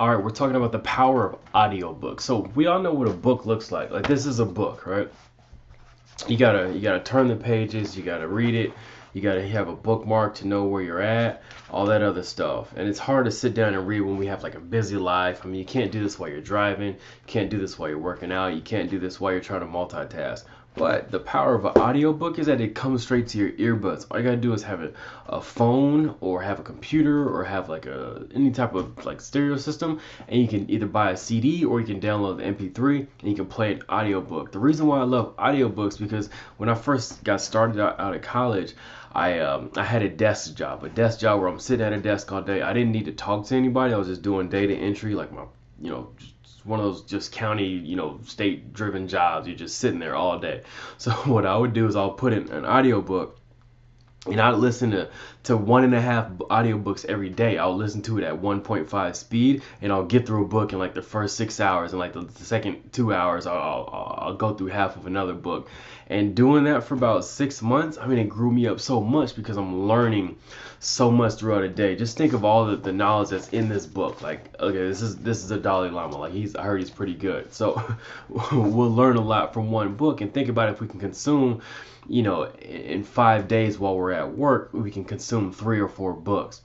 All right, we're talking about the power of audiobooks. So we all know what a book looks like. Like this is a book, right? You gotta turn the pages, you gotta read it, you gotta have a bookmark to know where you're at, all that other stuff. And it's hard to sit down and read when we have like a busy life. I mean, you can't do this while you're driving, you can't do this while you're working out, you can't do this while you're trying to multitask. But the power of an audiobook is that it comes straight to your earbuds. All you gotta do is have a phone or have a computer or have like any type of like stereo system, and you can either buy a CD or you can download the MP3 and you can play an audiobook. The reason why I love audiobooks because when I first got started out of college, I had a desk job where I'm sitting at a desk all day. I didn't need to talk to anybody. I was just doing data entry, like my just one of those just county, state driven jobs. You're just sitting there all day. So what I would do is I'll put in an audiobook and I'd listen to 1.5 audiobooks every day. I'll listen to it at 1.5 speed and I'll get through a book in like the first 6 hours, and like the second 2 hours I'll go through half of another book. And doing that for about 6 months, I mean, it grew me up so much because I'm learning so much throughout a day. Just think of all the knowledge that's in this book. Like, okay, this is a Dalai Lama. Like I heard he's pretty good. So we'll learn a lot from one book. And think about if we can consume, in 5 days while we're at work, we can consume 3 or 4 books.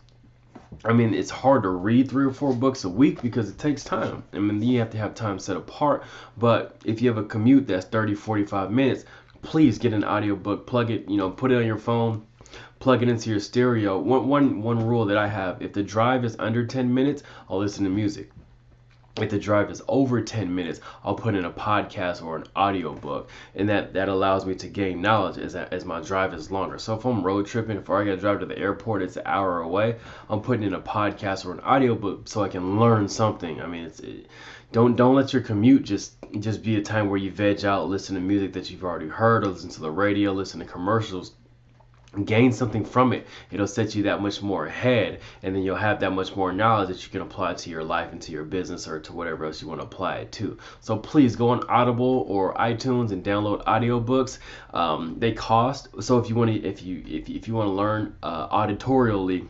I mean, it's hard to read 3 or 4 books a week because it takes time. I mean, you have to have time set apart. But if you have a commute that's 30, 45 minutes, please get an audiobook, plug it, put it on your phone, plug it into your stereo. One rule that I have, if the drive is under 10 minutes, I'll listen to music. If the drive is over 10 minutes, I'll put in a podcast or an audiobook, and that allows me to gain knowledge as my drive is longer. So if I'm road tripping, if I gotta drive to the airport, it's an hour away, I'm putting in a podcast or an audiobook so I can learn something. I mean, don't let your commute just be a time where you veg out, listen to music that you've already heard, or listen to the radio, listen to commercials. Gain something from it. It'll set you that much more ahead, and then you'll have that much more knowledge that you can apply to your life and to your business or to whatever else you want to apply it to. So please go on Audible or iTunes and download audiobooks. They cost. So if you want to learn auditorially,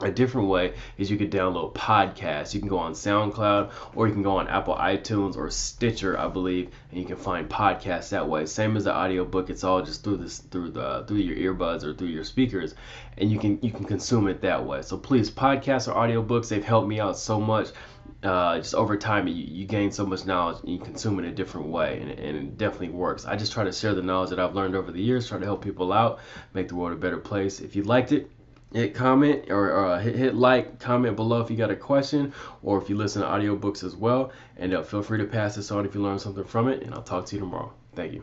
a different way is you could download podcasts. You can go on SoundCloud or you can go on Apple iTunes or Stitcher, I believe, and you can find podcasts that way. Same as the audiobook, it's all just through your earbuds or through your speakers, and you can consume it that way. So please, podcasts or audiobooks, they've helped me out so much. Just over time, you gain so much knowledge and you consume it a different way, and it definitely works. I just try to share the knowledge that I've learned over the years, try to help people out, make the world a better place. If you liked it, hit comment or hit like, comment below if you got a question, or if you listen to audiobooks as well, and feel free to pass this on if you learned something from it, and I'll talk to you tomorrow. Thank you.